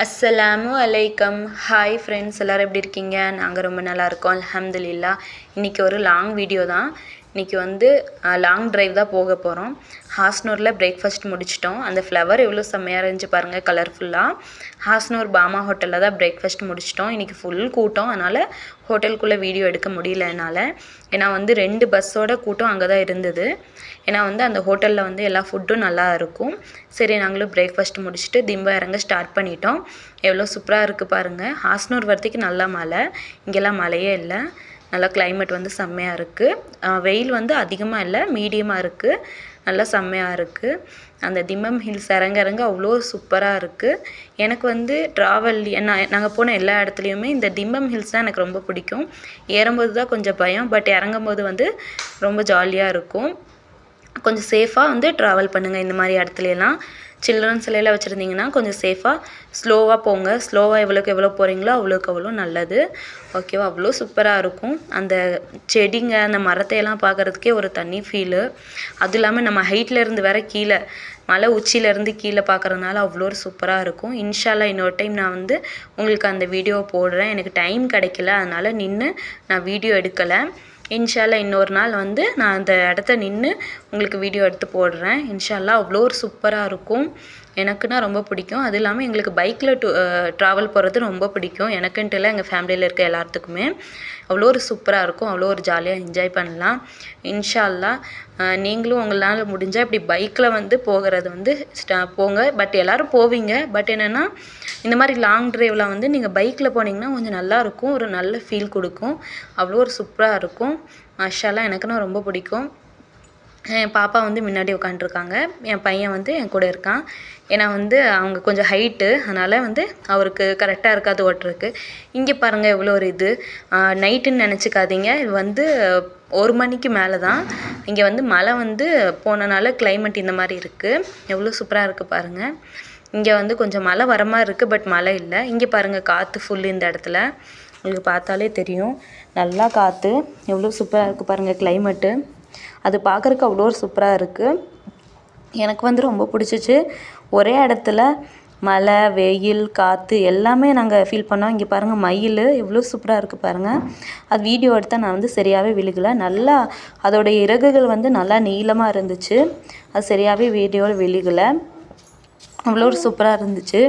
அஸ்ஸலாமு அலைக்கம். Hi friends, எல்லோரும் எப்படி இருக்கீங்க? நாங்கள் ரொம்ப நல்லா இருக்கோம், அல்ஹம்துலில்லாஹ். இன்றைக்கி ஒரு லாங் வீடியோ தான். இன்றைக்கி வந்து லாங் ட்ரைவ் தான் போக போகிறோம். ஹாஸ்னூரில் பிரேக்ஃபாஸ்ட் முடிச்சிட்டோம். அந்த ஃப்ளவர் எவ்வளோ செம்மையாக இருந்துச்சு பாருங்கள், கலர்ஃபுல்லாக. ஹாஸ்னூர் பாமா ஹோட்டலில் தான் பிரேக்ஃபாஸ்ட் முடிச்சிட்டோம். இன்றைக்கி ஃபுல் கூட்டம், அதனால் ஹோட்டலுக்குள்ளே வீடியோ எடுக்க முடியல என்னால். ஏன்னா வந்து 2 பஸ்ஸோட கூட்டம் அங்கே தான் இருந்தது. ஏன்னா வந்து அந்த ஹோட்டலில் வந்து எல்லா ஃபுட்டும் நல்லா இருக்கும். சரி, நாங்களும் பிரேக்ஃபாஸ்ட் முடிச்சுட்டு திம்பா இறங்க ஸ்டார்ட் பண்ணிட்டோம். எவ்வளோ சூப்பராக இருக்குது பாருங்கள். ஹாஸ்னூர் வரத்துக்கு நல்லா மழை, இங்கெல்லாம் மழையே இல்லை. நல்லா கிளைமேட் வந்து செம்மையாக இருக்குது. வெயில் வந்து அதிகமாக இல்லை, மீடியமாக இருக்குது. நல்லா செம்மையாக இருக்குது. அந்த திம்மம் ஹில்ஸ் இறங்க அவ்வளோ சூப்பராக இருக்குது. எனக்கு வந்து ட்ராவல் நாங்கள் போன எல்லா இடத்துலையுமே இந்த திம்மம் ஹில்ஸ் தான் எனக்கு ரொம்ப பிடிக்கும். ஏறும்போது தான் கொஞ்சம் பயம், பட் இறங்கும்போது வந்து ரொம்ப ஜாலியாக இருக்கும். கொஞ்சம் சேஃபாக வந்து ட்ராவல் பண்ணுங்கள். இந்த மாதிரி இடத்துலலாம் சில்ட்ரன்ஸ் எல்லாம் வச்சுருந்தீங்கன்னா கொஞ்சம் சேஃபாக ஸ்லோவாக போங்க. ஸ்லோவாக எவ்வளோக்கு எவ்வளோ போகிறீங்களோ அவ்வளோக்கு அவ்வளோ நல்லது. ஓகேவா? அவ்வளோ சூப்பராக இருக்கும். அந்த செடிங்க, அந்த மரத்தையெல்லாம் பார்க்குறதுக்கே ஒரு தனி ஃபீலு. அதுவும் இல்லாமல் நம்ம ஹைட்லேருந்து வேற கீழே மலை உச்சியிலேருந்து கீழே பார்க்குறதுனால அவ்வளோ ஒரு சூப்பராக இருக்கும். இன்ஷால்லா இன்னொரு டைம் நான் வந்து உங்களுக்கு அந்த வீடியோவை போடுறேன். எனக்கு டைம் கிடைக்கல, அதனால் நான் வீடியோ எடுக்கலை. இன்ஷால்லா இன்னொரு நாள் வந்து நான் அந்த இடத்த நின்று உங்களுக்கு வீடியோ எடுத்து போடுறேன். இன்ஷால்லா அவ்வளோ ஒரு சூப்பராக இருக்கும். எனக்குன்னா ரொம்ப பிடிக்கும். அது இல்லாமல் எங்களுக்கு பைக்கில் ட்ராவல் போகிறது ரொம்ப பிடிக்கும். எனக்குன்ட்டு இல்லை, எங்கள் ஃபேமிலியில் இருக்க எல்லாத்துக்குமே அவ்வளோ ஒரு சூப்பராக இருக்கும். அவ்வளோ ஒரு ஜாலியாக என்ஜாய் பண்ணலாம். இன்ஷால்லா நீங்களும் உங்களால் முடிஞ்சால் இப்படி பைக்கில் வந்து போகிறது வந்து போங்க. பட் எல்லோரும் போவீங்க. பட் என்னென்னா இந்த மாதிரி லாங் ட்ரைவில் வந்து நீங்கள் பைக்கில் போனீங்கன்னா கொஞ்சம் நல்லாயிருக்கும். ஒரு நல்ல ஃபீல் கொடுக்கும். அவ்வளோ ஒரு சூப்பராக இருக்கும். மாஷாஅல்லாஹ், எனக்குன்னா ரொம்ப பிடிக்கும். என் பாப்பா வந்து முன்னாடி உட்காண்ட்ருக்காங்க. என் பையன் வந்து என் கூட இருக்கான். ஏன்னா வந்து அவங்க கொஞ்சம் ஹைட்டு, அதனால் வந்து அவருக்கு கரெக்டாக இருக்காது ஓட்டுறதுக்கு. இங்கே பாருங்கள் எவ்வளோ ஒரு இது. நைட்டுன்னு நினச்சிக்காதீங்க. இது வந்து 1 மணிக்கு மேலே தான். இங்கே வந்து மழை வந்து போனனால கிளைமேட் இந்த மாதிரி இருக்குது. எவ்வளோ சூப்பராக இருக்குது பாருங்கள். இங்கே வந்து கொஞ்சம் மழை வர மாதிரி இருக்குது, பட் மழை இல்லை. இங்கே பாருங்கள் காற்று ஃபுல் இந்த இடத்துல. உங்களுக்கு பார்த்தாலே தெரியும், நல்லா காற்று. எவ்வளோ சூப்பராக இருக்குது பாருங்கள் கிளைமேட்டு. அது பார்க்குறக்கு அவ்வளோ ஒரு சூப்பராக இருக்குது. எனக்கு வந்து ரொம்ப பிடிச்சிச்சு. ஒரே இடத்துல மழை, வெயில், காற்று எல்லாமே நாங்கள் ஃபீல் பண்ணோம். இங்கே பாருங்கள் மயில் எவ்வளோ சூப்பராக இருக்குது பாருங்கள். அது வீடியோ எடுத்தால் நான் வந்து சரியாகவே விழுகலை. நல்லா அதோடைய இறகுகள் வந்து நல்லா நீளமாக இருந்துச்சு. அது சரியாகவே வீடியோவில் விழுகலை. அவ்வளோ ஒரு சூப்பராக இருந்துச்சு.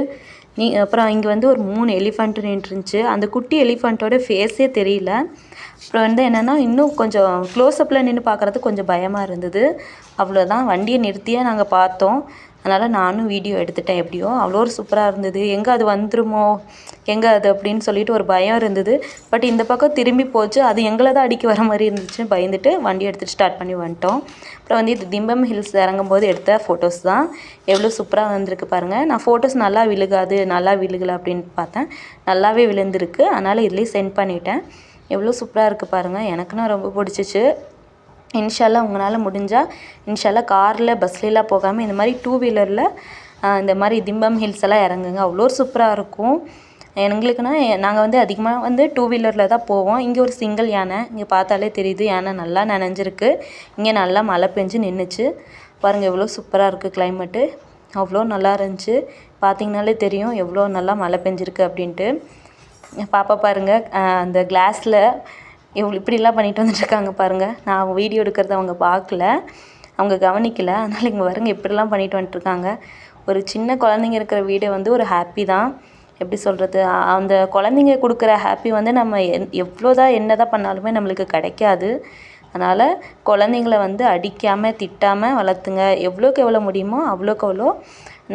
அப்புறம் இங்கே வந்து ஒரு 3 எலிஃபண்ட் நின்றுருந்துச்சு. அந்த குட்டி எலிஃபண்ட்டோட ஃபேஸே தெரியல. அப்புறம் வந்து என்னென்னா இன்னும் கொஞ்சம் க்ளோஸ்அப்பில் நின்று பார்க்குறதுக்கு கொஞ்சம் பயமாக இருந்தது. அவ்வளோதான், வண்டியை நிறுத்தியே நாங்கள் பார்த்தோம். அதனால் நானும் வீடியோ எடுத்துட்டேன். எப்படியோ அவ்வளோ ஒரு சூப்பராக இருந்தது. எங்கே அது வந்துருமோ, எங்கே அது அப்படின்னு சொல்லிட்டு ஒரு பயம் இருந்தது. பட் இந்த பக்கம் திரும்பி போச்சு. அது எங்களை தான் அடிக்க வர மாதிரி இருந்துச்சுன்னு பயந்துட்டு வண்டி எடுத்துகிட்டு ஸ்டார்ட் பண்ணி வந்துட்டோம். அப்புறம் வந்து இது திம்பம் ஹில்ஸ் இறங்கும்போது எடுத்த ஃபோட்டோஸ் தான். எவ்வளோ சூப்பராக வந்திருக்கு பாருங்கள். நான் ஃபோட்டோஸ் நல்லா விழுகலை அப்படின்னு பார்த்தேன். நல்லாவே விழுந்திருக்கு. அதனால் இதுலேயே சென்ட் பண்ணிட்டேன். எவ்வளோ சூப்பராக இருக்குது பாருங்கள். எனக்குன்னா ரொம்ப பிடிச்சிச்சு. இன்ஷால்லா உங்களால் முடிஞ்சால் இன்ஷால்லா காரில் பஸ்லலாம் போகாமல் இந்த மாதிரி 2 வீலரில் இந்த மாதிரி திம்பம் ஹில்ஸ் எல்லாம் இறங்குங்க. அவ்வளோ சூப்பராக இருக்கும். எங்களுக்குன்னா நாங்கள் வந்து அதிகமாக வந்து 2 வீலரில் தான் போவோம். இங்கே ஒரு சிங்கிள் யானை, இங்கே பார்த்தாலே தெரியுது. யானை நல்லா நனைஞ்சிருக்கு. இங்கே நல்லா மழை பெஞ்சு நின்றுச்சு பாருங்கள். எவ்வளோ சூப்பராக இருக்குது கிளைமேட்டு. அவ்வளோ நல்லா இருந்துச்சு. பார்த்திங்கனாலே தெரியும் எவ்வளோ நல்லா மழை பெஞ்சிருக்கு அப்படின்ட்டு. பாப்பா பாருங்கள், அந்த கிளாஸில் இப்படிலாம் பண்ணிட்டு வந்துட்டுருக்காங்க பாருங்கள். நான் வீடியோ எடுக்கிறத அவங்க பார்க்கல, அவங்க கவனிக்கலை. அதனால் இங்கே பாருங்கள் இப்படிலாம் பண்ணிட்டு வந்துட்டுருக்காங்க. ஒரு சின்ன குழந்தைங்க இருக்கிற வீடு வந்து ஒரு ஹாப்பி தான். எப்படி சொல்கிறது, அந்த குழந்தைங்க கொடுக்குற ஹாப்பி வந்து நம்ம எவ்வளோதான் என்ன தான் பண்ணாலுமே நம்மளுக்கு கிடைக்காது. அதனால் குழந்தைங்கள வந்து அடிக்காமல் திட்டாமல் வளர்த்துங்க. எவ்வளோக்கு எவ்வளோ முடியுமோ அவ்வளோக்கு அவ்வளோ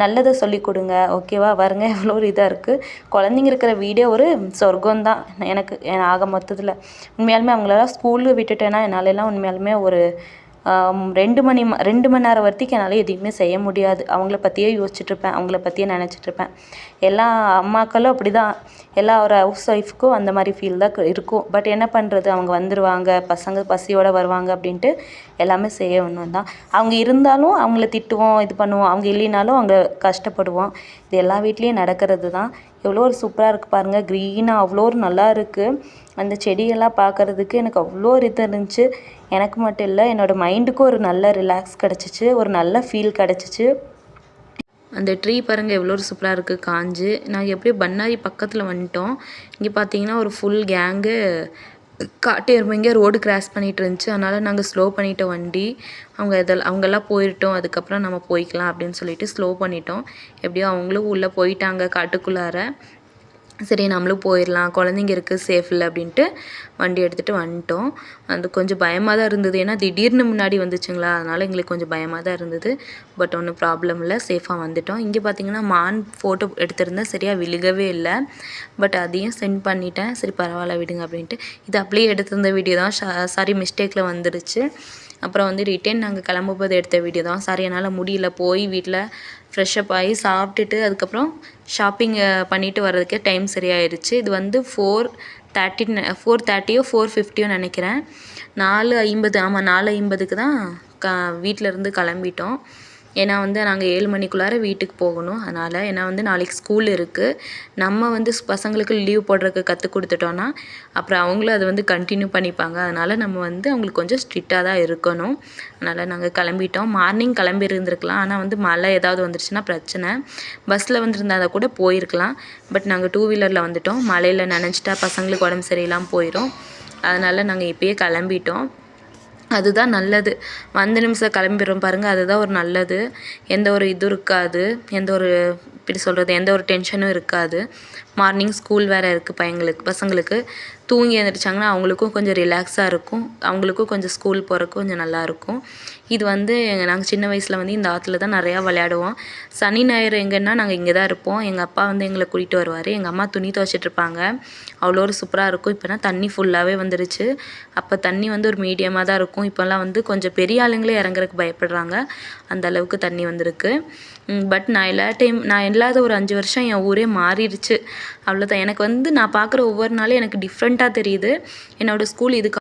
நல்லதை சொல்லி கொடுங்க. ஓகேவா? பாருங்க எவ்வளோ ஒரு இதாக இருக்குது. குழந்தைங்க இருக்கிற வீடே ஒரு சொர்க்கம்தான் எனக்கு ஆக மொத்தத்தில். உண்மையாலுமே அவங்களெல்லாம் ஸ்கூலில் விட்டுட்டேன்னா என்னாலெல்லாம் உண்மையாலுமே ஒரு 2 மணி நேரம் வரைக்கும் என்னால் எதையுமே செய்ய முடியாது. அவங்கள பற்றியே யோசிச்சுட்ருப்பேன், அவங்கள பற்றியே நினச்சிட்ருப்பேன். எல்லா அம்மாக்களும் அப்படி தான். எல்லா ஒரு ஹவுஸ் ஒய்ஃப்க்கும் அந்த மாதிரி ஃபீல் தான் இருக்கும். பட் என்ன பண்ணுறது, அவங்க வந்துடுவாங்க, பசங்க பசியோடு வருவாங்க அப்படின்ட்டு எல்லாமே செய்யணும் தான். அவங்க இருந்தாலும் அவங்கள திட்டுவோம், இது பண்ணுவோம். அவங்க இல்லைனாலும் அவங்க கஷ்டப்படுவோம். இது எல்லா வீட்லேயும் நடக்கிறது தான். எவ்வளோ ஒரு சூப்பராக இருக்குது பாருங்கள். க்ரீனாக அவ்வளோ ஒரு நல்லா இருக்குது. அந்த செடியெல்லாம் பார்க்குறதுக்கு எனக்கு அவ்வளோ ஒரு இது இருந்துச்சு. எனக்கு மட்டும் இல்லை, என்னோடய மைண்டுக்கும் ஒரு நல்ல ரிலாக்ஸ் கிடச்சிச்சு, ஒரு நல்ல ஃபீல் கிடச்சிச்சு. அந்த ட்ரீ பாருங்கள் எவ்வளோ சூப்பராக இருக்குது காஞ்சு. நாங்கள் எப்படியோ பண்ணாரி பக்கத்தில் வந்துட்டோம். இங்கே பார்த்தீங்கன்னா ஒரு ஃபுல் கேங்கு காட்டு எருமைங்க ரோடு கிராஸ் பண்ணிகிட்டு இருந்துச்சு. அதனால் நாங்கள் ஸ்லோ பண்ணிட்டோம் வண்டி. அவங்கெல்லாம் போயிட்டோம், அதுக்கப்புறம் நம்ம போய்க்கலாம் அப்படின்னு சொல்லிட்டு ஸ்லோ பண்ணிட்டோம். எப்படியோ அவங்களும் உள்ளே போயிட்டாங்க காட்டுக்குள்ளார. சரி நம்மளும் போயிடலாம், குழந்தைங்க இருக்குது, சேஃப் இல்லை அப்படின்ட்டு வண்டி எடுத்துகிட்டு வந்துட்டோம். அது கொஞ்சம் பயமாக தான் இருந்தது, ஏன்னா திடீர்னு முன்னாடி வந்துச்சுங்களா, அதனால் எங்களுக்கு கொஞ்சம் பயமாக தான் இருந்தது. பட் ஒன்றும் ப்ராப்ளம் இல்லை, சேஃபாக வந்துட்டோம். இங்கே பார்த்திங்கன்னா மான் ஃபோட்டோ எடுத்திருந்தேன், சரியாக விழுகவே இல்லை. பட் அதையும் சென்ட் பண்ணிட்டேன். சரி பரவாயில்ல விடுங்க அப்படின்ட்டு. இது அப்படியே எடுத்திருந்த வீடியோ தான், சாரி மிஸ்டேக்கில் வந்துருச்சு. அப்புறம் வந்து ரிட்டன் நாங்கள் கிளம்பும்போது எடுத்த வீடியோ தான். சாரி என்னால் முடியல, போய் வீட்டில் ஃப்ரெஷ்ஷப் ஆகி சாப்பிட்டுட்டு அதுக்கப்புறம் ஷாப்பிங் பண்ணிவிட்டு வர்றதுக்கே டைம் சரியாயிருச்சு. இது வந்து 4:30 4:50 நினைக்கிறேன். 4:50 ஆமாம் 4:50க்கு தான் வீட்டிலேருந்து கிளம்பிட்டோம். ஏன்னா வந்து நாங்கள் 7 மணிக்குள்ளார வீட்டுக்கு போகணும். அதனால் ஏன்னா வந்து நாளைக்கு ஸ்கூல் இருக்குது. நம்ம வந்து பசங்களுக்கு லீவ் போடுறதுக்கு கற்றுக் கொடுத்துட்டோன்னா அப்புறம் அவங்களும் அதை வந்து கண்டினியூ பண்ணிப்பாங்க. அதனால் நம்ம வந்து அவங்களுக்கு கொஞ்சம் ஸ்ட்ரிக்டாக தான் இருக்கணும். அதனால் நாங்கள் கிளம்பிட்டோம். மார்னிங் கிளம்பி இருந்திருக்கலாம், ஆனால் வந்து மழை ஏதாவது வந்துருச்சுன்னா பிரச்சனை. பஸ்ஸில் வந்துருந்தால் கூட போயிருக்கலாம். பட் நாங்கள் 2 வீலரில் வந்துட்டோம். மழையில் நனைஞ்சிட்டா பசங்களுக்கு உடம்பு சரியில்லாமல் போயிடும். அதனால் நாங்கள் இப்போயே கிளம்பிட்டோம். அதுதான் நல்லது. வந்த நிமிஷம் கிளம்பிடுறோம் பாருங்கள், அதுதான் ஒரு நல்லது. எந்த ஒரு இதுவும் இருக்காது, எந்த ஒரு டென்ஷனும் இருக்காது. மார்னிங் ஸ்கூல் வேறு இருக்குது பசங்களுக்கு. தூங்கி எழுந்திரிச்சாங்கன்னா அவங்களுக்கும் கொஞ்சம் ரிலாக்ஸாக இருக்கும், அவங்களுக்கும் கொஞ்சம் ஸ்கூல் போகிறக்கு கொஞ்சம் நல்லாயிருக்கும். இது வந்து நாங்கள் சின்ன வயசில் வந்து இந்த ஆற்றுல தான் நிறையா விளையாடுவோம். சனி ஞாயிறு எங்கன்னா நாங்கள் இங்கே தான் இருப்போம். எங்கள் அப்பா வந்து எங்களை கூட்டிகிட்டு வருவார். எங்கள் அம்மா துணி துவைச்சிட்ருப்பாங்க. அவ்வளோ ஒரு சூப்பராக இருக்கும். இப்போனா தண்ணி ஃபுல்லாகவே வந்துருச்சு. அப்போ தண்ணி வந்து ஒரு மீடியமாக தான் இருக்கும். இப்போல்லாம் வந்து கொஞ்சம் பெரிய ஆளுங்களே இறங்குறதுக்கு பயப்படுறாங்க, அந்த அளவுக்கு தண்ணி வந்திருக்கு. பட் நான் இல்லாத ஒரு 5 வருஷம் என் ஊரே மாறிடுச்சு. அவ்வளோதான். எனக்கு வந்து நான் பார்க்குற ஒவ்வொரு நாளும் எனக்கு டிஃப்ரெண்ட்டாக தெரியுது. என்னோடய ஸ்கூல் இதுக்கு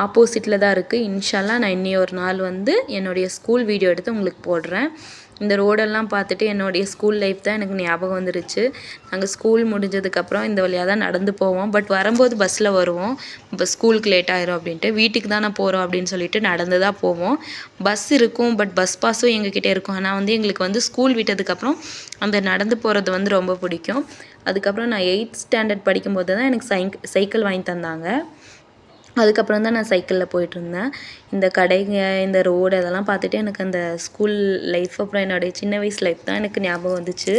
ஆப்போசிட்டில் தான் இருக்குது. இன்ஷால்லா நான் இன்னி ஒரு நாள் வந்து என்னுடைய ஸ்கூல் வீடியோ எடுத்து உங்களுக்கு போடுறேன். இந்த ரோடெல்லாம் பார்த்துட்டு என்னுடைய ஸ்கூல் லைஃப் தான் எனக்கு ஞாபகம் வந்துருச்சு. நாங்கள் ஸ்கூல் முடிஞ்சதுக்கப்புறம் இந்த வழியாக தான் நடந்து போவோம். பட் வரும்போது பஸ்ஸில் வருவோம். இப்போ ஸ்கூலுக்கு லேட் ஆயிரும் அப்படின்ட்டு, வீட்டுக்கு தானே போகிறோம் அப்படின்னு சொல்லிட்டு நடந்து தான் போவோம். பஸ் இருக்கும், பட் பஸ் பாஸும் எங்ககிட்ட இருக்கும். ஆனால் வந்து எங்களுக்கு வந்து ஸ்கூல் விட்டதுக்கப்புறம் அந்த நடந்து போகிறது வந்து ரொம்ப பிடிக்கும். அதுக்கப்புறம் நான் 8th ஸ்டாண்டர்ட் படிக்கும்போது தான் எனக்கு சைக்கிள் வாங்கி தந்தாங்க. அதுக்கப்புறம் தான் நான் சைக்கிளில் போயிட்டுருந்தேன். இந்த கடைங்க, இந்த ரோடு அதெல்லாம் பார்த்துட்டு எனக்கு அந்த ஸ்கூல் லைஃப், அப்புறம் என்னுடைய சின்ன வயசு லைஃப் தான் எனக்கு ஞாபகம் வந்துச்சு.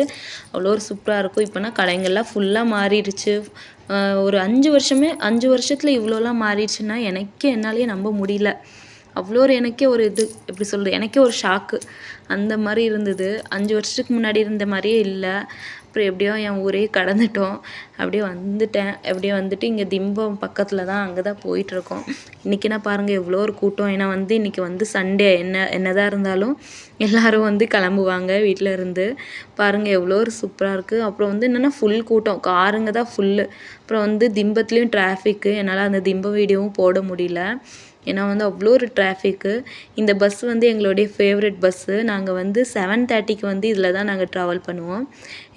அவ்வளோ ஒரு சூப்பராக இருக்கும். இப்போனா கடைங்கள்லாம் ஃபுல்லாக மாறிடுச்சு. ஒரு 5 வருஷத்தில் இவ்வளோலாம் மாறிடுச்சுன்னா என்னாலேயே நம்ப முடியல. அவ்வளோ எனக்கே ஒரு இது எப்படி சொல்கிறது, எனக்கே ஒரு ஷாக்கு அந்த மாதிரி இருந்தது. 5 வருஷத்துக்கு முன்னாடி இருந்த மாதிரியே இல்லை. அப்புறம் எப்படியோ என் ஊரே கடந்துட்டோம். அப்படியே வந்துட்டு இங்கே திம்பம் பக்கத்தில் தான், அங்கே தான் போயிட்டுருக்கோம். இன்றைக்கினா பாருங்கள் எவ்வளோ ஒரு கூட்டம். ஏன்னா வந்து இன்றைக்கி வந்து சண்டே, என்னதான் இருந்தாலும் எல்லோரும் வந்து கிளம்புவாங்க வீட்டில் இருந்து. பாருங்கள் எவ்வளோ ஒரு சூப்பராக இருக்குது. அப்புறம் வந்து என்னென்னா ஃபுல் கூட்டம், காருங்க தான் ஃபுல்லு. அப்புறம் வந்து திம்பத்துலேயும் டிராஃபிக்கு. என்னால் அந்த திம்பம் வீடியோவும் போட முடியல, ஏன்னா வந்து அவ்வளோ ஒரு டிராஃபிக்கு. இந்த பஸ் வந்து எங்களுடைய ஃபேவரட் பஸ்ஸு. நாங்கள் வந்து 7:30க்கு வந்து இதில் தான் நாங்கள் ட்ராவல் பண்ணுவோம்.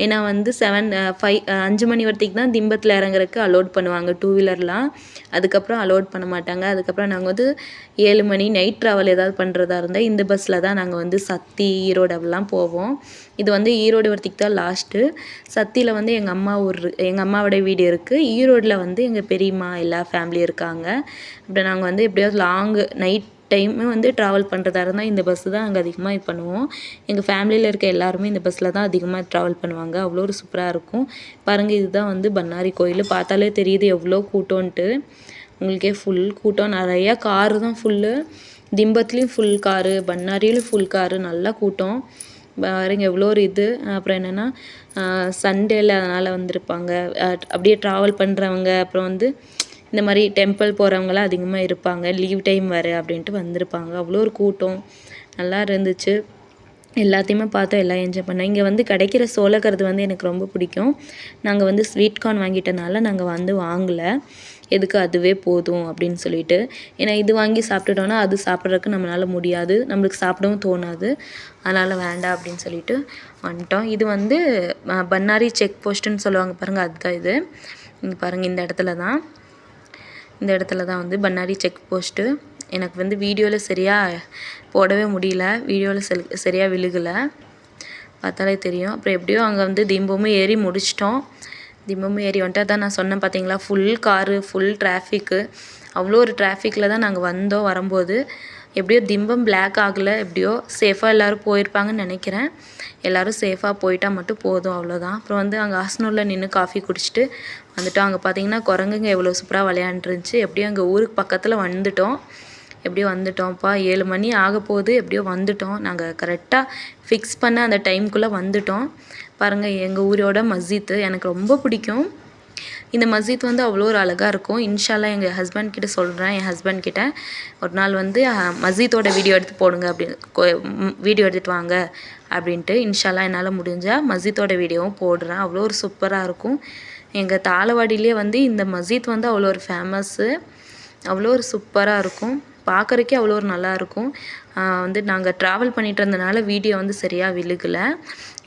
ஏன்னா வந்து 5 மணி வரைக்கும் தான் திம்பத்தில் இறங்குறதுக்கு அலோட் பண்ணுவாங்க 2 வீலர்லாம். அதுக்கப்புறம் அலோட் பண்ண மாட்டாங்க. அதுக்கப்புறம் நாங்கள் வந்து 7 மணி நைட் ட்ராவல் ஏதாவது பண்ணுறதா இருந்தால் இந்த பஸ்ஸில் தான் நாங்கள் வந்து சத்தி, ஈரோடு அப்படிலாம் போவோம். இது வந்து ஈரோடு வரைக்கும் தான் லாஸ்ட்டு. சத்தியில் வந்து எங்கள் அம்மாவோட வீடு இருக்குது. ஈரோடில் வந்து எங்கள் பெரியம்மா எல்லா ஃபேமிலியும் இருக்காங்க. இப்படி நாங்கள் வந்து எப்படியாவது லாங்கு நைட் டைமு வந்து ட்ராவல் பண்ணுறதா இருந்தால் இந்த பஸ்ஸு தான் நாங்கள் அதிகமாக இது பண்ணுவோம். எங்கள் ஃபேமிலியில் இருக்க எல்லாருமே இந்த பஸ்ஸில் தான் அதிகமாக ட்ராவல் பண்ணுவாங்க. அவ்வளோ ஒரு சூப்பராக இருக்கும். பாருங்கள் இதுதான் வந்து பண்ணாரி கோயில். பார்த்தாலே தெரியுது எவ்வளோ கூட்டம்ன்ட்டு. உங்களுக்கே ஃபுல் கூட்டம், நிறையா காரு தான் ஃபுல்லு. திம்பத்துலேயும் ஃபுல் காரு, பண்ணாரியிலும் ஃபுல் காரு, நல்லா கூட்டம். பாருங்க எவ்வளோ ஒரு இது. அப்புறம் என்னென்னா சண்டேல அதனால் வந்திருப்பாங்க. அப்படியே ட்ராவல் பண்ணுறவங்க, அப்புறம் வந்து இந்த மாதிரி டெம்பிள் போகிறவங்களாம் அதிகமாக இருப்பாங்க. லீவ் டைம் வேறு அப்படின்ட்டு வந்திருப்பாங்க. அவ்வளோ ஒரு கூட்டம், நல்லா இருந்துச்சு. எல்லாத்தையுமே பார்த்தோம், எல்லாம் என்ஜாய் பண்ணோம். இங்கே வந்து கிடைக்கிற சோளக்கருது வந்து எனக்கு ரொம்ப பிடிக்கும். நாங்கள் வந்து ஸ்வீட் கார்ன் வாங்கிட்டனால நாங்கள் வந்து வாங்கலை. எதுக்கு, அதுவே போதும் அப்படின்னு சொல்லிட்டு. ஏன்னா இது வாங்கி சாப்பிட்டுட்டோன்னா அது சாப்பிட்றதுக்கு நம்மளால் முடியாது, நம்மளுக்கு சாப்பிடவும் தோணாது. அதனால் வேண்டாம் அப்படின்னு சொல்லிட்டு வந்துட்டோம். இது வந்து பண்ணாரி செக் போஸ்ட்டுன்னு சொல்லுவாங்க பாருங்கள், அதுதான் இது. இங்கே பாருங்கள் இந்த இடத்துல தான் வந்து பண்ணாரி செக் போஸ்ட்டு. எனக்கு வந்து வீடியோவில் சரியாக போடவே முடியல, வீடியோவில் சரியாக விழுகலை. பார்த்தாலே தெரியும். அப்புறம் எப்படியோ அங்கே வந்து திம்பமும் ஏறி முடிச்சிட்டோம். திம்பமும் ஏறி வந்துட்டு அதான் நான் சொன்னேன் பார்த்தீங்களா, ஃபுல் காரு, ஃபுல் டிராஃபிக்கு. அவ்வளோ ஒரு டிராஃபிக்கில் தான் நாங்கள் வந்தோம். வரும்போது எப்படியோ திம்பம் பிளாக் ஆகலை, எப்படியோ சேஃபாக எல்லோரும் போயிருப்பாங்கன்னு நினைக்கிறேன். எல்லோரும் சேஃபாக போயிட்டால் மட்டும் போதும், அவ்வளோதான். அப்புறம் வந்து அங்கே ஹாஸ்னூரில் நின்று காஃபி குடிச்சிட்டு வந்துட்டோம். அங்கே பார்த்தீங்கன்னா குரங்குங்க எவ்வளோ சூப்பராக விளையாண்டுருந்துச்சு. எப்படியோ அங்கே ஊருக்கு பக்கத்தில் வந்துட்டோம். எப்படியோ வந்துட்டோம்ப்பா, 7 மணி ஆக போகுது. எப்படியோ வந்துட்டோம். நாங்கள் கரெக்டாக ஃபிக்ஸ் பண்ண அந்த டைமுக்குள்ளே வந்துட்டோம். பாருங்கள், எங்கள் ஊரோட மஸ்ஜித்து எனக்கு ரொம்ப பிடிக்கும். இந்த மஸ்ஜித் வந்து அவ்வளோ ஒரு அழகாக இருக்கும். இன்ஷால்லா எங்கள் ஹஸ்பண்ட் கிட்ட சொல்கிறேன், என் ஹஸ்பண்ட் கிட்ட ஒரு நாள் வந்து மஸ்ஜித்தோட வீடியோ எடுத்து போடுங்க அப்படின்னு, வீடியோ எடுத்துகிட்டு வாங்க அப்படின்ட்டு. இன்ஷால்லா என்னால் முடிஞ்சால் மஸ்ஜித்தோட வீடியோவும் போடுறேன். அவ்வளோ ஒரு சூப்பராக இருக்கும். எங்கள் தாளவாடியிலே வந்து இந்த மஸ்ஜித் வந்து அவ்வளோ ஒரு ஃபேமஸ்ஸு. அவ்வளோ ஒரு சூப்பராக இருக்கும். பார்க்குறக்கே அவ்வளோ ஒரு நல்லாயிருக்கும். வந்து நாங்கள் ட்ராவல் பண்ணிகிட்டு இருந்தனால வீடியோ வந்து சரியாக விழுகலை.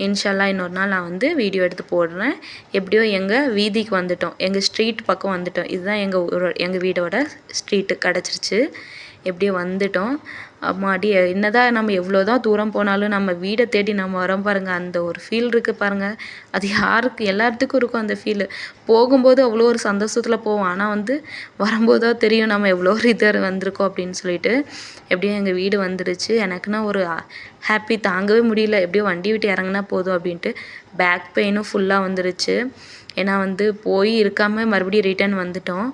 இன்ஷால்லா இன்னொரு நாள் நான் வந்து வீடியோ எடுத்து போடுறேன். எப்படியோ எங்கள் வீதிக்கு வந்துட்டோம், எங்கள் ஸ்ட்ரீட் பக்கம் வந்துட்டோம். இதுதான் எங்கள் வீடோட ஸ்ட்ரீட்டு கிடச்சிருச்சு. எப்படியோ வந்துட்டோம். அம்மாடி, என்னதான் நம்ம எவ்வளோ தான் தூரம் போனாலும் நம்ம வீடை தேடி நம்ம வரோம் பாருங்கள், அந்த ஒரு ஃபீல் இருக்குது பாருங்கள். அது எல்லாத்துக்கும் இருக்கும் அந்த ஃபீலு. போகும்போது அவ்வளோ ஒரு சந்தோஷத்தில் போவோம். ஆனால் வந்து வரும்போது தான் தெரியும் நம்ம எவ்வளோ ஒரு இது வந்திருக்கோம் அப்படின்னு சொல்லிட்டு. எப்படியோ எங்கள் வீடு வந்துடுச்சு. எனக்குன்னா ஒரு ஹாப்பி தாங்கவே முடியல. எப்படியோ வண்டி விட்டு இறங்குனா போதும் அப்படின்ட்டு. பேக் பெயினும் ஃபுல்லாக வந்துருச்சு. ஏன்னா வந்து போய் இருக்காமல் மறுபடியும் ரிட்டர்ன் வந்துட்டோம்.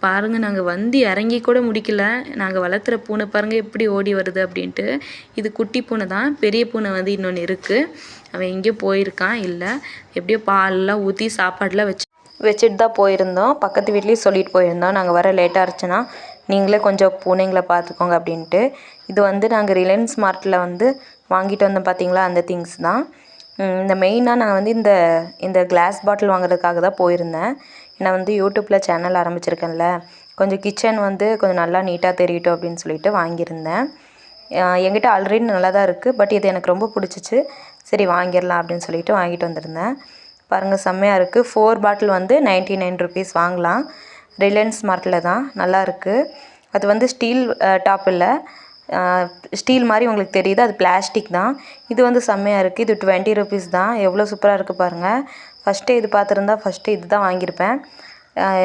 பாருங்கள், நாங்கள் வந்து இறங்கி கூட முடிக்கல. நாங்கள் வளர்த்துற பூனை பாருங்கள் எப்படி ஓடி வருது அப்படின்ட்டு. இது குட்டி பூனை தான். பெரிய பூனை வந்து இன்னொன்று இருக்குது. அவன் எங்கேயோ போயிருக்கான். இல்லை, எப்படியோ பாலெலாம் ஊற்றி சாப்பாடெலாம் வச்சுட்டு தான் போயிருந்தோம். பக்கத்து வீட்லேயும் சொல்லிட்டு போயிருந்தோம், நாங்கள் வர லேட்டாக இருந்துச்சுன்னா நீங்களே கொஞ்சம் பூனைங்களை பார்த்துக்கோங்க அப்படின்ட்டு. இது வந்து நாங்கள் ரிலையன்ஸ் மார்ட்டில் வந்து வாங்கிட்டு வந்தோம் பார்த்தீங்களா, அந்த திங்ஸ் தான். இந்த மெயினாக நான் வந்து இந்த கிளாஸ் பாட்டில் வாங்குறதுக்காக தான் போயிருந்தேன். நான் வந்து யூடியூப்பில் சேனல் ஆரம்பிச்சிருக்கேன்ல, கொஞ்சம் கிச்சன் வந்து கொஞ்சம் நல்லா நீட்டாக தெரியட்டும் அப்படின்னு சொல்லிட்டு வாங்கியிருந்தேன். என்கிட்ட ஆல்ரெடி நல்லா தான் இருக்குது, பட் இது எனக்கு ரொம்ப பிடிச்சிச்சு. சரி வாங்கிடலாம் அப்படின்னு சொல்லிட்டு வாங்கிட்டு வந்திருந்தேன். பாருங்கள், செம்மையாக இருக்குது. 4 பாட்டில் வந்து 99 ருபீஸ் வாங்கலாம். ரிலையன்ஸ் மார்ட்டில் தான், நல்லாயிருக்கு. அது வந்து ஸ்டீல் டாப் இல்லை, ஸ்டீல் மாதிரி உங்களுக்கு தெரியுது, அது பிளாஸ்டிக் தான். இது வந்து செம்மையாக இருக்குது. இது 20 ருபீஸ் தான். எவ்வளோ சூப்பராக இருக்குது பாருங்கள். ஃபஸ்ட்டே இது பார்த்துருந்தா ஃபஸ்ட்டு இது தான் வாங்கியிருப்பேன்.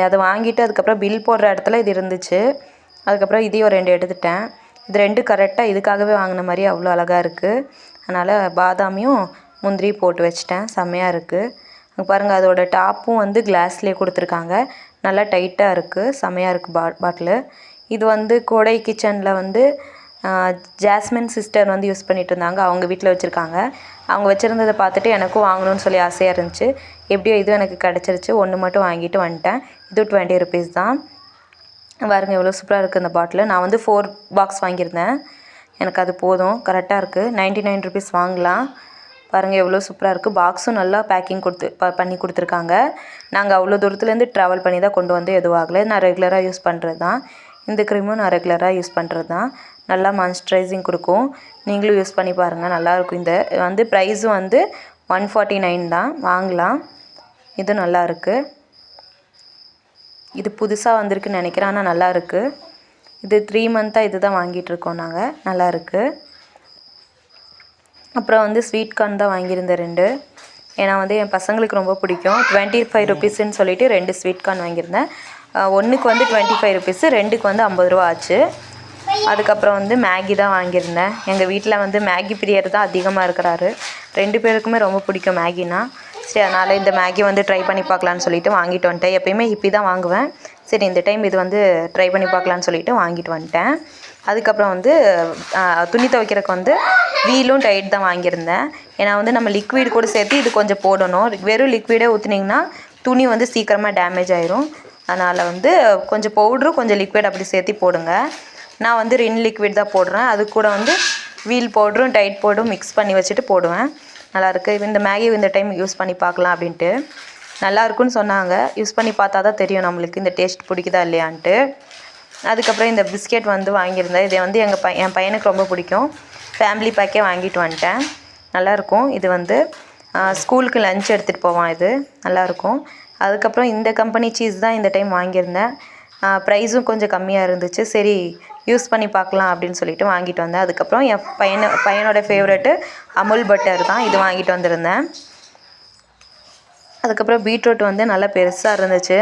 அதை வாங்கிட்டு அதுக்கப்புறம் பில் போடுற இடத்துல இது இருந்துச்சு. அதுக்கப்புறம் இதையும் 2 எடுத்துட்டேன். இது 2 கரெக்டாக இதுக்காகவே வாங்கின மாதிரி அவ்வளோ அழகாக இருக்குது. அதனால் பாதாமியும் முந்திரி போட்டு வச்சிட்டேன். செம்மையாக இருக்குது. அங்கே பாருங்கள், அதோட டாப்பும் வந்து கிளாஸ்லேயே கொடுத்துருக்காங்க. நல்லா டைட்டாக இருக்குது. செம்மையாக இருக்குது பாட்டிலு. இது வந்து கோடை கிச்சனில் வந்து ஜாஸ்மின் சிஸ்டர் வந்து யூஸ் பண்ணிகிட்டு இருந்தாங்க. அவங்க வீட்டில் வச்சுருக்காங்க. அவங்க வச்சுருந்ததை பார்த்துட்டு எனக்கும் வாங்கணும்னு சொல்லி ஆசையாக இருந்துச்சு. எப்படியோ இதுவும் எனக்கு கிடச்சிருச்சு. 1 மட்டும் வாங்கிட்டு வந்துட்டேன். இது 20 ருபீஸ் தான். பாருங்கள், எவ்வளோ சூப்பராக இருக்குது இந்த பாட்டில். நான் வந்து 4 பாக்ஸ் வாங்கியிருந்தேன். எனக்கு அது போதும், கரெக்டாக இருக்குது. 99 ருபீஸ் வாங்கலாம். பாருங்கள், எவ்வளோ சூப்பராக இருக்குது. பாக்ஸும் நல்லா பேக்கிங் பண்ணி கொடுத்துருக்காங்க. நாங்கள் அவ்வளோ தூரத்துலேருந்து ட்ராவல் பண்ணி தான் கொண்டு வந்து எதுவும் ஆகலை. நான் ரெகுலராக யூஸ் பண்ணுறது தான். இந்த க்ரீமும் நான் ரெகுலராக யூஸ் பண்ணுறது தான். நல்லா மாய்ஸ்சரைசிங் கொடுக்கும். நீங்களும் யூஸ் பண்ணி பாருங்கள், நல்லாயிருக்கும். இந்த வந்து ப்ரைஸும் வந்து 149 தான், வாங்கலாம். இது நல்லா இருக்குது. இது புதுசாக வந்திருக்குன்னு நினைக்கிறேன், ஆனால் நல்லா இருக்குது. இது 3 மந்த்தாக இது தான் வாங்கிட்டுருக்கோம் நாங்கள். நல்லாயிருக்கு. அப்புறம் வந்து ஸ்வீட் கார்ன் தான் வாங்கியிருந்தேன் 2. ஏன்னா வந்து என் பசங்களுக்கு ரொம்ப பிடிக்கும். 25 ருபீஸ்ன்னு சொல்லிட்டு 2 ஸ்வீட் கார்ன் வாங்கியிருந்தேன். ஒன்றுக்கு வந்து 25 ருபீஸு, 2க்கு வந்து 50 ரூபா ஆச்சு. அதுக்கப்புறம் வந்து மேகி தான் வாங்கியிருந்தேன். எங்கள் வீட்டில் வந்து மேகி பிரியர் தான் அதிகமாக இருக்கிறாரு. 2 பேருக்குமே ரொம்ப பிடிக்கும் மேகினா. சரி, அதனால் இந்த மேகி வந்து ட்ரை பண்ணி பார்க்கலான்னு சொல்லிட்டு வாங்கிட்டு வந்துட்டேன். எப்பயுமே இப்படி தான் வாங்குவேன். சரி, இந்த டைம் இது வந்து ட்ரை பண்ணி பார்க்கலான்னு சொல்லிட்டு வாங்கிட்டு வந்துட்டேன். அதுக்கப்புறம் வந்து துணி துவைக்கிறதுக்கு வந்து வீலும் டைட் தான் வாங்கியிருந்தேன். ஏன்னா வந்து நம்ம லிக்விட் கூட சேர்த்து இது கொஞ்சம் போடணும். வெறும் லிக்விடே ஊற்றுனீங்கன்னா துணி வந்து சீக்கிரமாக டேமேஜ் ஆயிரும். அதனால் வந்து கொஞ்சம் பவுட்ரும் கொஞ்சம் லிக்விட் அப்படி சேர்த்து போடுங்க. நான் வந்து ரின் லிக்விட் தான் போடுறேன். அது கூட வந்து வீல் பவுடரும் டைட் பவுடரும் மிக்ஸ் பண்ணி வச்சுட்டு போடுவேன். நல்லாயிருக்கு. இந்த மேகி இந்த டைம் யூஸ் பண்ணி பார்க்கலாம் அப்படின்ட்டு. நல்லாயிருக்குன்னு சொன்னாங்க. யூஸ் பண்ணி பார்த்தா தான் தெரியும் நம்மளுக்கு இந்த டேஸ்ட் பிடிக்குதா இல்லையான்ட்டு. அதுக்கப்புறம் இந்த பிஸ்கெட் வந்து வாங்கியிருந்தேன். இதை வந்து என் பையனுக்கு ரொம்ப பிடிக்கும். ஃபேமிலி பேக்கே வாங்கிட்டு வந்துட்டேன். நல்லாயிருக்கும். இது வந்து ஸ்கூலுக்கு லஞ்ச் எடுத்துகிட்டு போவான். இது நல்லாயிருக்கும். அதுக்கப்புறம் இந்த கம்பெனி சீஸ் தான் இந்த டைம் வாங்கியிருந்தேன். ப்ரைஸும் கொஞ்சம் கம்மியாக இருந்துச்சு. சரி யூஸ் பண்ணி பார்க்கலாம் அப்படின்னு சொல்லிட்டு வாங்கிட்டு வந்தேன். அதுக்கப்புறம் என் பையனோட ஃபேவரெட்டு அமுல் பட்டர் தான், இது வாங்கிட்டு வந்திருந்தேன். அதுக்கப்புறம் பீட்ரூட் வந்து நல்லா பெருசாக இருந்துச்சு.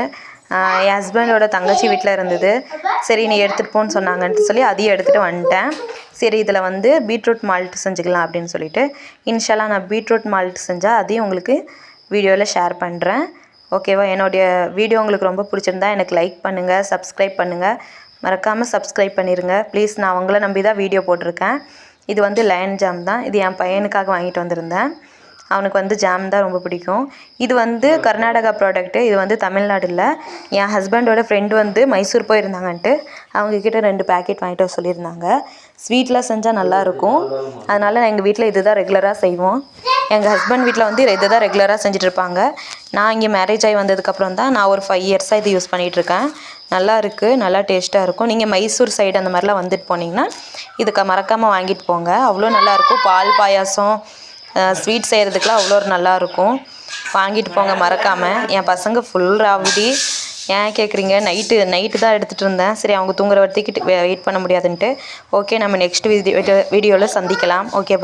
என் ஹஸ்பண்டோட தங்கச்சி வீட்டில் இருந்தது. சரி நீ எடுத்துகிட்டு போன்னு சொன்னாங்கன்ட்டு சொல்லி அதையும் எடுத்துகிட்டு வந்துட்டேன். சரி இதில் வந்து பீட்ரூட் மால்ட் செஞ்சுக்கலாம் அப்படின்னு சொல்லிட்டு இன்ஷால்லா நான் பீட்ரூட் மால்ட் செஞ்சால் அதையும் உங்களுக்கு வீடியோவில் ஷேர் பண்ணுறேன். ஓகேவா? என்னுடைய வீடியோ உங்களுக்கு ரொம்ப பிடிச்சிருந்தா எனக்கு லைக் பண்ணுங்கள், சப்ஸ்கிரைப் பண்ணுங்கள். மறக்காமல் சப்ஸ்கிரைப் பண்ணிடுங்க ப்ளீஸ். நான் உங்களை நம்பி தான் வீடியோ போட்டிருக்கேன். இது வந்து லயன் ஜாம் தான். இது என் பையனுக்காக வாங்கிட்டு வந்திருந்தேன். அவனுக்கு வந்து ஜாம் தான் ரொம்ப பிடிக்கும். இது வந்து கர்நாடகா ப்ராடக்ட்டு. இது வந்து தமிழ்நாடு இல்லை. என் ஹஸ்பண்டோட ஃப்ரெண்டு வந்து மைசூர் போயிருந்தாங்கன்ட்டு அவங்கக்கிட்ட 2 பேக்கெட் வாங்கிட்டு வர சொல்லியிருந்தாங்க. ஸ்வீட்லாம் செஞ்சால் நல்லாயிருக்கும். அதனால் எங்கள் வீட்டில் இது தான் ரெகுலராக செய்வோம். எங்கள் ஹஸ்பண்ட் வீட்டில் வந்து இது தான் ரெகுலராக செஞ்சிட்ருப்பாங்க. நான் இங்கே மேரேஜ் ஆகி வந்ததுக்கப்புறம் தான் நான் ஒரு 5 இயர்ஸாக இது யூஸ் பண்ணிகிட்ருக்கேன். நல்லா இருக்குது, நல்லா டேஸ்ட்டாக இருக்கும். நீங்கள் மைசூர் சைடு அந்த மாதிரிலாம் வந்துட்டு போனீங்கன்னா இதுக்கு மறக்காமல் வாங்கிட்டு போங்க. அவ்வளோ நல்லாயிருக்கும். பால் பாயாசம் ஸ்வீட் செய்கிறதுக்குலாம் அவ்வளோ நல்லாயிருக்கும். வாங்கிட்டு போங்க மறக்காமல். என் பசங்க ஃபுல் ராவடி. ஏன் கேட்குறீங்க? நைட்டு தான் எடுத்துகிட்டு இருந்தேன். சரி அவங்க தூங்குற வரைக்கும் வெயிட் பண்ண முடியாதுன்ட்டு. ஓகே நம்ம நெக்ஸ்ட் வீடியோவில் சந்திக்கலாம். ஓகே.